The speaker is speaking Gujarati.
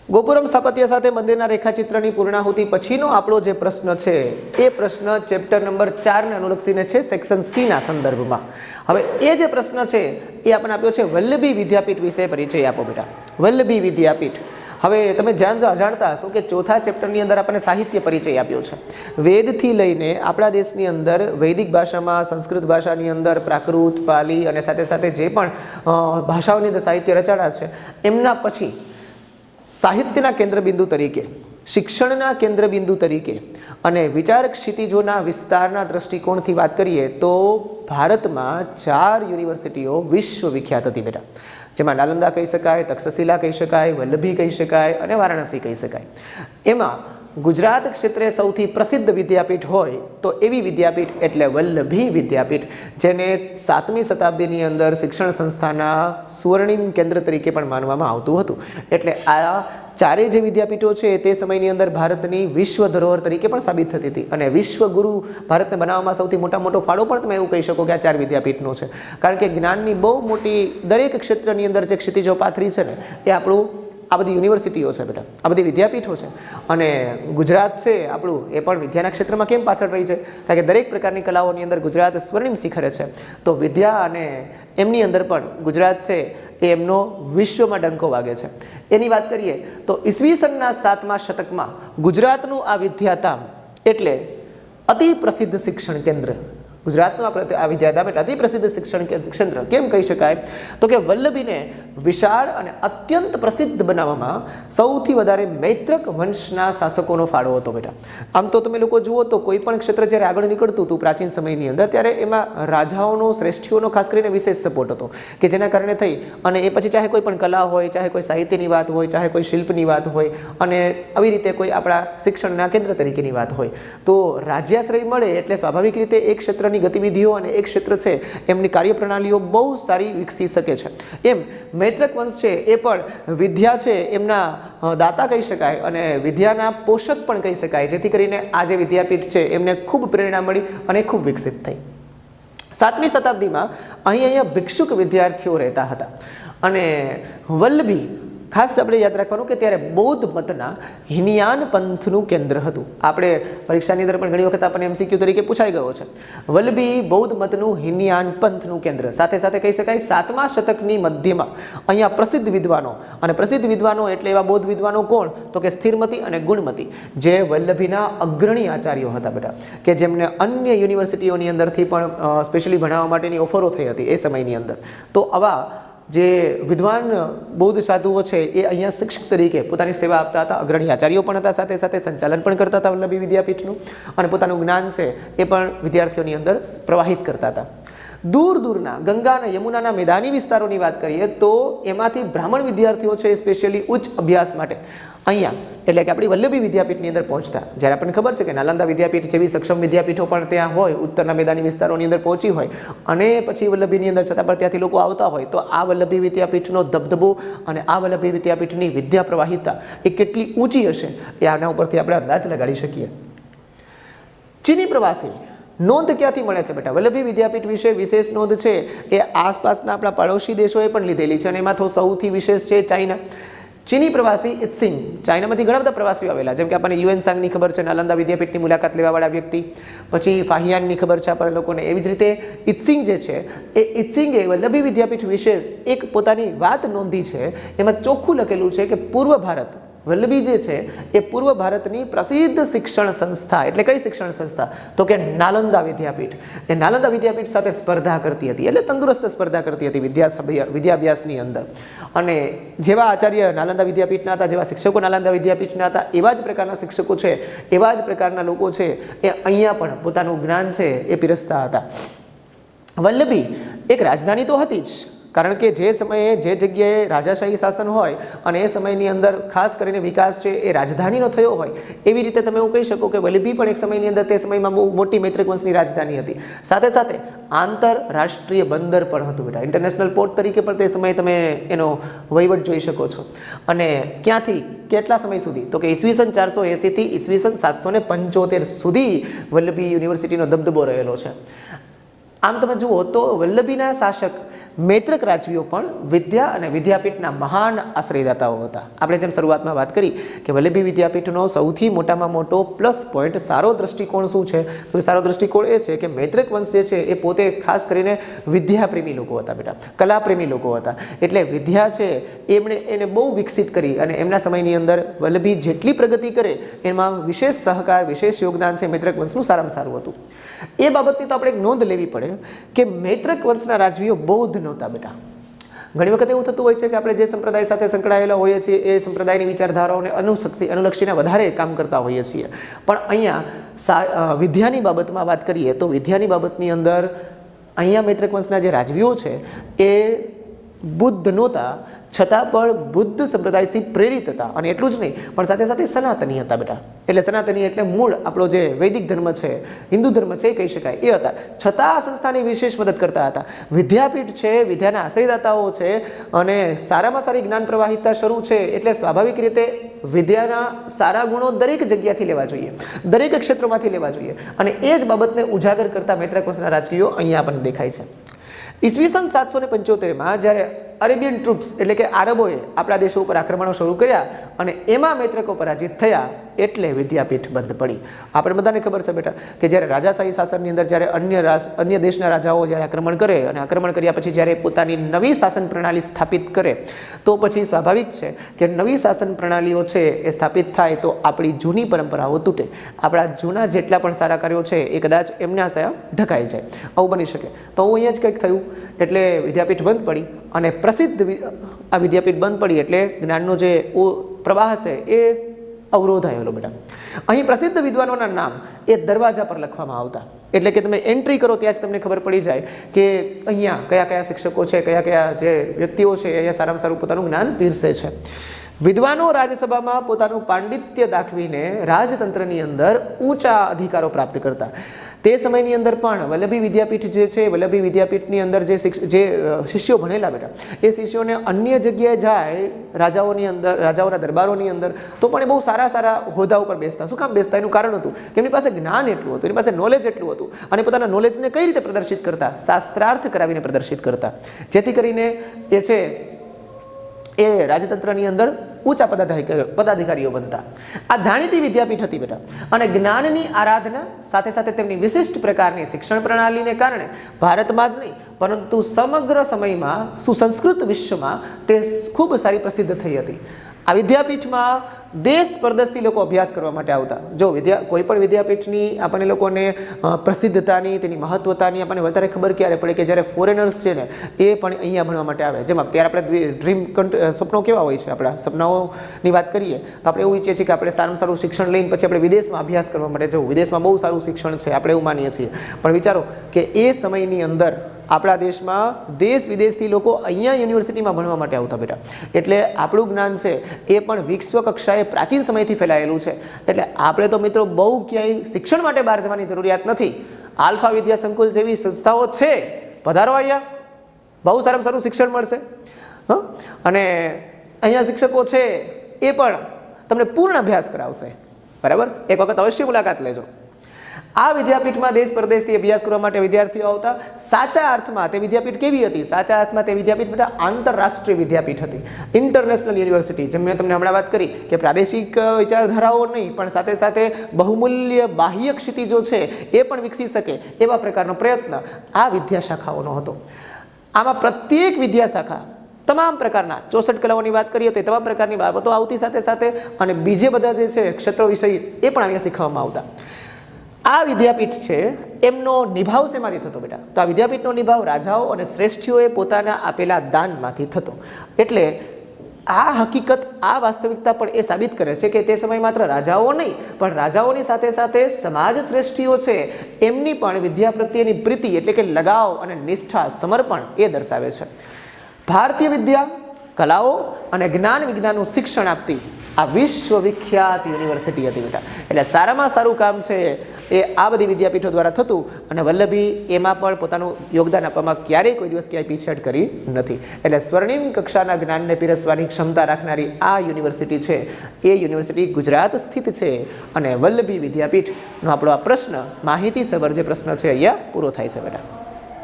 ગોપુરમ સ્થાપત્ય સાથે મંદિરના રેખાચિત્રની પૂર્ણાહુતિ પછીનો આપણો જે પ્રશ્ન છે એ પ્રશ્ન ચેપ્ટર નંબર 4 ને અનુલક્ષીને છે, સેક્શન સી ના સંદર્ભમાં. હવે એ જે પ્રશ્ન છે એ આપણને આપ્યો છે વલ્લભી વિદ્યાપીઠ વિશે પરિચય આપો બેટા. વલ્લભી વિદ્યાપીઠ. હવે તમે જાણતા હશો કે ચોથા ચેપ્ટરની અંદર આપણને સાહિત્ય પરિચય આપ્યો છે. વેદથી લઈને આપણા દેશની અંદર વૈદિક ભાષામાં, સંસ્કૃત ભાષાની અંદર, પ્રાકૃત, પાલી અને સાથે સાથે જે પણ ભાષાઓની અંદર સાહિત્ય રચાયા છે એમના પછી સાહિત્યના કેન્દ્રબિંદુ તરીકે, શિક્ષણના કેન્દ્રબિંદુ તરીકે અને વિચાર ક્ષિતિજોના વિસ્તારના દ્રષ્ટિકોણથી વાત કરીએ તો ભારતમાં 4 યુનિવર્સિટીઓ વિશ્વ વિખ્યાત હતી બેટા, જેમાં નાલંદા કહી શકાય, તક્ષશિલા કહી શકાય, વલ્લભી કહી શકાય અને વારાણસી કહી શકાય. એમાં ગુજરાત ક્ષેત્રે સૌથી પ્રસિદ્ધ વિદ્યાપીઠ હોય તો એવી વિદ્યાપીઠ એટલે વલ્લભી વિદ્યાપીઠ, જેને 7મી શતાબ્દીની અંદર શિક્ષણ સંસ્થાના સ્વર્ણિમ કેન્દ્ર તરીકે પણ માનવામાં આવતું હતું. એટલે આ ચારેય જે વિદ્યાપીઠો છે તે સમયની અંદર ભારતની વિશ્વ ધરોહર તરીકે પણ સાબિત થતી હતી અને વિશ્વગુરુ ભારતને બનાવવામાં સૌથી મોટો ફાળો પણ તમે એવું કહી શકો કે આ 4 વિદ્યાપીઠનો છે. કારણ કે જ્ઞાનની બહુ મોટી દરેક ક્ષેત્રની અંદર જે ક્ષિતિજો પાથરી છે ને એ આપણું આ બધી યુનિવર્સિટીઓ છે બેટા, આ બધી વિદ્યાપીઠો છે. અને ગુજરાત છે આપણું એ પણ વિદ્યાના ક્ષેત્રમાં કેમ પાછળ રહી છે? કારણ કે દરેક પ્રકારની કલાઓની અંદર ગુજરાત સ્વર્ણિમ શિખરે છે. તો વિદ્યા અને એમની અંદર પણ ગુજરાત છે એ એમનો વિશ્વમાં ડંકો વાગે છે. એની વાત કરીએ તો ઈસવીસનના 7મા શતકમાં ગુજરાતનું આ વિદ્યાધામ એટલે અતિ પ્રસિદ્ધ શિક્ષણ કેન્દ્ર. ગુજરાતનું આ વિદ્યાધામ એટલે અતિ પ્રસિદ્ધ શિક્ષણ કેન્દ્ર કેમ કહી શકાય? તો કે વલ્લભીને વિશાળ અને અત્યંત પ્રસિદ્ધ બનાવવામાં સૌથી વધારે મૈત્રક વંશના શાસકોનો ફાળો હતો બેટા. આમ તો તમે લોકો જુઓ તો કોઈ પણ ક્ષેત્ર જ્યારે આગળ નીકળતું હતું પ્રાચીન સમયની અંદર, ત્યારે એમાં રાજાઓનો, શ્રેષ્ઠીઓનો ખાસ કરીને વિશેષ સપોર્ટ હતો કે જેના કારણે થઈ અને એ પછી ચાહે કોઈ પણ કલા હોય, ચાહે કોઈ સાહિત્યની વાત હોય, ચાહે કોઈ શિલ્પની વાત હોય અને આવી રીતે કોઈ આપણા શિક્ષણના કેન્દ્ર તરીકેની વાત હોય, તો રાજ્યાશ્રય મળે એટલે સ્વાભાવિક રીતે એક ક્ષેત્રની ગતિવિધિઓ અને એક ક્ષેત્ર છે એમની કાર્યપ્રણાલીઓ બહુ સારી વિકસી શકે છે. એમ મૈત્રક વંશ છે એ પણ વિદ્યા છે એમના દાતા કહી શકાય અને વિદ્યાના પોષક પણ કહી શકાય, જેથી કરીને આ જે વિદ્યાપીઠ છે એમને ખૂબ પ્રેરણા મળી અને ખૂબ વિકસિત થઈ. 7મી શતાબ્દીમાં અહીંયા ભિક્ષુક વિદ્યાર્થીઓ રહેતા હતા અને વલ્લભી ખાસ આપણે યાદ રાખવાનું કે ત્યારે બૌદ્ધ મતના હિનયાન પંથનું કેન્દ્ર હતું. આપણે પરીક્ષાની અંદર પણ ઘણી વખત આપણને એમસીક્યુ તરીકે પૂછાઈ ગયો છે. વલ્લભી બૌદ્ધ મતનું હિનયાન પંથનું કેન્દ્ર. સાથે સાથે કહી શકાય 7મા શતકની મધ્યમાં અહીંયા પ્રસિદ્ધ વિદ્વાનો, અને પ્રસિદ્ધ વિદ્વાનો એટલે એવા બૌદ્ધ વિદ્વાનો કોણ? તો કે સ્થિરમતી અને ગુણમતી, જે વલ્લભીના અગ્રણી આચાર્યો હતા બેટા, કે જેમને અન્ય યુનિવર્સિટીઓની અંદરથી પણ સ્પેશિયલી ભણાવવા માટેની ઓફરો થઈ હતી એ સમયની અંદર. તો આવા જે વિદ્વાન બૌદ્ધ સાધુઓ છે એ અહીંયા શિક્ષક તરીકે પોતાની સેવા આપતા હતા, અગ્રણી આચાર્યો પણ હતા, સાથે સાથે સંચાલન પણ કરતા હતા વલ્લભી વિદ્યાપીઠનું અને પોતાનું જ્ઞાન છે એ પણ વિદ્યાર્થીઓની અંદર પ્રવાહિત કરતા હતા. દૂર દૂરના ગંગા અને યમુનાના મેદાની વિસ્તારોની વાત કરીએ તો એમાંથી બ્રાહ્મણ વિદ્યાર્થીઓ છે સ્પેશિયલી ઉચ્ચ અભ્યાસ માટે અહીંયા એટલે કે આપણી વલ્લભી વિદ્યાપીઠની અંદર પહોંચતા. જ્યારે આપણને ખબર છે કે નાલંદા વિદ્યાપીઠ જેવી સક્ષમ વિદ્યાપીઠો પણ ત્યાં હોય, ઉત્તરના મેદાની વિસ્તારોની અંદર પહોંચી હોય અને પછી વલ્લભીની અંદર છતાં પણ ત્યાંથી લોકો આવતા હોય, તો આ વલ્લભી વિદ્યાપીઠનો દબદબો અને આ વલ્લભી વિદ્યાપીઠની વિદ્યા પ્રવાહિતા એ કેટલી ઊંચી હશે એ આના ઉપરથી આપણે અંદાજ લગાડી શકીએ. ચીની પ્રવાસી નોંધ ક્યાંથી મળે છે બેટા? વલ્લભી વિદ્યાપીઠ વિશે વિશેષ નોંધ છે એ આસપાસના આપણા પડોશી દેશોએ પણ લીધેલી છે અને એમાં તો સૌથી વિશેષ છે ચાઇના. ચીની પ્રવાસી ઇત્સિંગ, ચાઇનામાંથી ઘણા બધા પ્રવાસીઓ આવેલા, જેમ કે આપણને યુએન સાંગની ખબર છે, નાલંદા વિદ્યાપીઠની મુલાકાત લેવાવાળા વ્યક્તિ, પછી ફાહિયાનની ખબર છે આપણને લોકોને. એવી જ રીતે ઇત્સિંગ જે છે એ ઇત્સિંગે વલ્લભી વિદ્યાપીઠ વિશે એક પોતાની વાત નોંધી છે. એમાં ચોખ્ખું લખેલું છે કે પૂર્વ ભારત, વલ્લભી જે છે એ પૂર્વ ભારતની પ્રસિદ્ધ શિક્ષણ સંસ્થા, એટલે કઈ શિક્ષણ સંસ્થા? તો કે નાલંદા વિદ્યાપીઠ. એ નાલંદા વિદ્યાપીઠ સાથે સ્પર્ધા કરતી હતી, એટલે તંદુરસ્ત સ્પર્ધા કરતી હતી વિદ્યાભ્યાસની અંદર. અને જેવા આચાર્ય નાલંદા વિદ્યાપીઠના હતા, જેવા શિક્ષકો નાલંદા વિદ્યાપીઠના હતા, એવા જ પ્રકારના શિક્ષકો છે, એવા જ પ્રકારના લોકો છે એ અહીંયા પણ પોતાનું જ્ઞાન છે એ પીરસતા હતા. વલ્લભી એક રાજધાની તો હતી જ, કારણ કે જે સમયે જે જગ્યાએ રાજાશાહી શાસન હોય અને એ સમયની અંદર ખાસ કરીને વિકાસ છે એ રાજધાનીનો થયો હોય, એવી રીતે તમે એવું કહી શકો કે વલ્લભી પણ એક સમયની અંદર તે સમયમાં બહુ મોટી મૈત્રક વંશની રાજધાની હતી. સાથે સાથે આંતરરાષ્ટ્રીય બંદર પણ હતું બેટા, ઇન્ટરનેશનલ પોર્ટ તરીકે પણ તે સમયે તમે એનો વહીવટ જોઈ શકો છો. અને ક્યાંથી કેટલા સમય સુધી? તો કે ઈસવીસન 480 થી ઈસવીસન 775 સુધી વલ્લભી યુનિવર્સિટીનો દબદબો રહેલો છે. આમ તમે જુઓ તો વલ્લભીના શાસક મૈત્રક રાજવીઓ પણ વિદ્યા અને વિદ્યાપીઠના મહાન આશ્રયદાતાઓ હતા. આપણે જેમ શરૂઆતમાં વાત કરી કે વલ્લભી વિદ્યાપીઠનો સૌથી મોટામાં મોટો પ્લસ પોઈન્ટ સારો દ્રષ્ટિકોણ શું છે, તો સારો દ્રષ્ટિકોણ એ છે કે મૈત્રક વંશ જે છે એ પોતે ખાસ કરીને વિદ્યાપ્રેમી લોકો હતા બેટા, કલાપ્રેમી લોકો હતા. એટલે વિદ્યા છે એમણે એને બહુ વિકસિત કરી અને એમના સમયની અંદર વલ્લભી જેટલી પ્રગતિ કરે એમાં વિશેષ સહકાર, વિશેષ યોગદાન છે મૈત્રક વંશનું સારામાં સારું હતું. એ બાબતની તો આપણે એક નોંધ લેવી પડે કે મૈત્રક વંશના રાજવીઓ બૌદ્ધ નહોતા બેટા. ઘણી વખત એવું થતું હોય છે કે આપણે જે સંપ્રદાય સાથે સંકળાયેલા હોઈએ છીએ એ સંપ્રદાયની વિચારધારાઓને અનુલક્ષીને વધારે કામ કરતા હોઈએ છીએ. પણ અહીંયા વિદ્યાની બાબતમાં વાત કરીએ તો વિદ્યાની બાબતની અંદર અહીંયા મૈત્રક વંશના જે રાજવીઓ છે એ બુદ્ધ નહોતા, છતાં પણ બુદ્ધ સંપ્રદાયથી પ્રેરિત હતા. અને એટલું જ નહીં પણ સાથે સાથે સનાતની હતા બેટા. એટલે સનાતની એટલે મૂળ આપણો જે વૈદિક ધર્મ છે, હિન્દુ ધર્મ છે કહી શકાય એ હતા. છતાં આ સંસ્થાની વિશેષ મદદ કરતા હતા. વિદ્યાપીઠ છે, વિદ્યાના આશ્રયદાતાઓ છે અને સારામાં સારી જ્ઞાન પ્રવાહિતા શરૂ છે એટલે સ્વાભાવિક રીતે વિદ્યાના સારા ગુણો દરેક જગ્યાથી લેવા જોઈએ, દરેક ક્ષેત્રોમાંથી લેવા જોઈએ. અને એ જ બાબતને ઉજાગર કરતા મૈત્રક વંશના રાજકીયો અહીંયા આપણને દેખાય છે. ઈસવીસન 775માં જ્યારે અરેબિયન ટ્રુપ્સ એટલે કે આરબોએ આપણા દેશો ઉપર આક્રમણો શરૂ કર્યા અને એમાં મૈત્રકો પરાજિત થયા એટલે વિદ્યાપીઠ બંધ પડી. આપણે બધાને ખબર છે બેટા કે જ્યારે રાજાશાહી શાસનની અંદર જ્યારે અન્ય દેશના રાજાઓ જ્યારે આક્રમણ કરે અને આક્રમણ કર્યા પછી જ્યારે પોતાની નવી શાસન પ્રણાલી સ્થાપિત કરે તો પછી સ્વાભાવિક છે કે નવી શાસન પ્રણાલીઓ છે એ સ્થાપિત થાય તો આપણી જૂની પરંપરાઓ તૂટે, આપણા જૂના જેટલા પણ સારા કાર્યો છે એ કદાચ એમના ત્યાં ઢકાઈ જાય, આવું બની શકે. તો અહીંયા જ કંઈક થયું એટલે વિદ્યાપીઠ બંધ પડી અને પ્રસિદ્ધ આ વિદ્યાપીઠ બંધ પડી એટલે જ્ઞાનનો જે પ્રવાહ છે એ અવરોધાયેલો બેટા. અહીં પ્રસિદ્ધ વિદ્વાનોના નામ એ દરવાજા પર લખવામાં આવતા. એટલે કે તમે એન્ટ્રી કરો ત્યાં જ તમને ખબર પડી જાય કે અહીંયા કયા કયા શિક્ષકો છે, કયા કયા જે વ્યક્તિઓ છે અહીંયા સારામાં સારું પોતાનું જ્ઞાન પીરસે છે. વિદ્વાનો રાજસભામાં પોતાનું પાંડિત્ય દાખવીને રાજતંત્રની અંદર ઊંચા અધિકારો પ્રાપ્ત કરતા. તે સમયની અંદર પણ વલ્લભી વિદ્યાપીઠ જે છે, વલ્લભી વિદ્યાપીઠની અંદર જે શિષ્યો ભણેલા બેટા એ શિષ્યોને અન્ય જગ્યાએ જાય રાજાઓની અંદર, રાજાઓના દરબારોની અંદર તો પણ એ બહુ સારા સારા હોદ્દા ઉપર બેસતા. શું કામ બેસતા? એનું કારણ હતું કે એમની પાસે જ્ઞાન એટલું હતું, એની પાસે નોલેજ એટલું હતું અને પોતાના નોલેજને કઈ રીતે પ્રદર્શિત કરતા? શાસ્ત્રાર્થ કરાવીને પ્રદર્શિત કરતા, જેથી કરીને એ છે એ રાજતંત્રની અંદર ઊંચા પદાધિકારીઓ બનતા. આ જાણીતી વિદ્યાપીઠ હતી બેટા અને જ્ઞાનની આરાધના સાથે સાથે તેમની વિશિષ્ટ પ્રકારની શિક્ષણ પ્રણાલીને કારણે ભારતમાં જ નહીં પરંતુ સમગ્ર સમયમાં સુસંસ્કૃત વિશ્વમાં તે ખૂબ સારી પ્રસિદ્ધ થઈ હતી. આ વિદ્યાપીઠમાં દેશ પરદેશથી લોકો અભ્યાસ કરવા માટે આવતા. જો કોઈ પણ વિદ્યાપીઠની આપણને લોકોને પ્રસિદ્ધતાની, તેની મહત્વતાની આપણને વધારે ખબર ક્યારે પડે કે જ્યારે ફોરેનર્સ છે ને એ પણ અહીંયા ભણવા માટે આવે. જેમ અત્યારે આપણે ડ્રીમ સપનો કેવા હોય છે, આપણા સપનાઓની વાત કરીએ તો આપણે એવું ઈચ્છીએ છીએ કે આપણે સારામાં સારું શિક્ષણ લઈને પછી આપણે વિદેશમાં અભ્યાસ કરવા માટે જવું. વિદેશમાં બહુ સારું શિક્ષણ છે આપણે એવું માનીએ છીએ, પણ વિચારો કે એ સમયની અંદર આપણા દેશમાં દેશ વિદેશથી લોકો અહીંયા યુનિવર્સિટીમાં ભણવા માટે આવતા બેટા. એટલે આપણું જ્ઞાન છે એ પણ વિશ્વ કક્ષાએ પ્રાચીન સમયથી ફેલાયેલું છે. એટલે આપણે તો મિત્રો બહુ ક્યાંય શિક્ષણ માટે બહાર જવાની જરૂરિયાત નથી. આલ્ફા વિદ્યા સંકુલ જેવી સંસ્થાઓ છે, પધારો અહીંયા, બહુ સારામાં સારું શિક્ષણ મળશે. અને અહીંયા શિક્ષકો છે એ પણ તમને પૂર્ણ અભ્યાસ કરાવશે. બરાબર, એક વખત અવશ્ય મુલાકાત લેજો. આ વિદ્યાપીઠમાં દેશ પરદેશથી અભ્યાસ કરવા માટે વિદ્યાર્થીઓ આવતા. સાચા અર્થમાં તે વિદ્યાપીઠ કેવી હતી? સાચા અર્થમાં તે વિદ્યાપીઠ બેટા આંતરરાષ્ટ્રીય વિદ્યાપીઠ હતી, ઇન્ટરનેશનલ યુનિવર્સિટી. જેમ મેં તમને હમણાં વાત કરી કે પ્રાદેશિક વિચારધારાઓ નહીં પણ સાથે સાથે બહુમૂલ્ય બાહ્ય ક્ષિતિજો છે એ પણ વિકસી શકે એવા પ્રકારનો પ્રયત્ન આ વિદ્યાશાખાઓનો હતો. આમાં પ્રત્યેક વિદ્યાશાખા તમામ પ્રકારના 64 કલાઓની વાત કરીએ તો એ તમામ પ્રકારની બાબતો આવતી સાથે સાથે અને બીજે બધા જે છે ક્ષેત્રો વિષય એ પણ અહીંયા શીખવવામાં આવતા. આ વિદ્યાપીઠ છે એમનો નિભાવ શેમાંથી થતો બેટા? તો આ વિદ્યાપીઠનો નિભાવ રાજાઓ અને શ્રેષ્ઠીઓએ પોતાના આપેલા દાનમાંથી થતો. એટલે આ હકીકત, આ વાસ્તવિકતા પણ એ સાબિત કરે છે કે તે સમય માત્ર રાજાઓ નહીં પણ રાજાઓની સાથે સાથે સમાજ શ્રેષ્ઠીઓ છે એમની પણ વિદ્યા પ્રત્યેની પ્રીતિ એટલે કે લગાવ અને નિષ્ઠા, સમર્પણ એ દર્શાવે છે. ભારતીય વિદ્યા, કલાઓ અને જ્ઞાન વિજ્ઞાનનું શિક્ષણ આપતી આ વિશ્વવિખ્યાત યુનિવર્સિટી હતી બેટા. એટલે સારામાં સારું કામ છે એ આ બધી વિદ્યાપીઠો દ્વારા થતું અને વલ્લભી એમાં પણ પોતાનું યોગદાન આપવામાં ક્યારેય કોઈ દિવસ ક્યાંય પીછેહટ કરી નથી. એટલે સ્વર્ણિમ કક્ષાના જ્ઞાનને પીરસવાની ક્ષમતા રાખનારી આ યુનિવર્સિટી છે એ યુનિવર્સિટી ગુજરાત સ્થિત છે. અને વલ્લભી વિદ્યાપીઠનો આપણો આ પ્રશ્ન, માહિતીસભર જે પ્રશ્ન છે અહીંયા પૂરો થાય છે બેટા.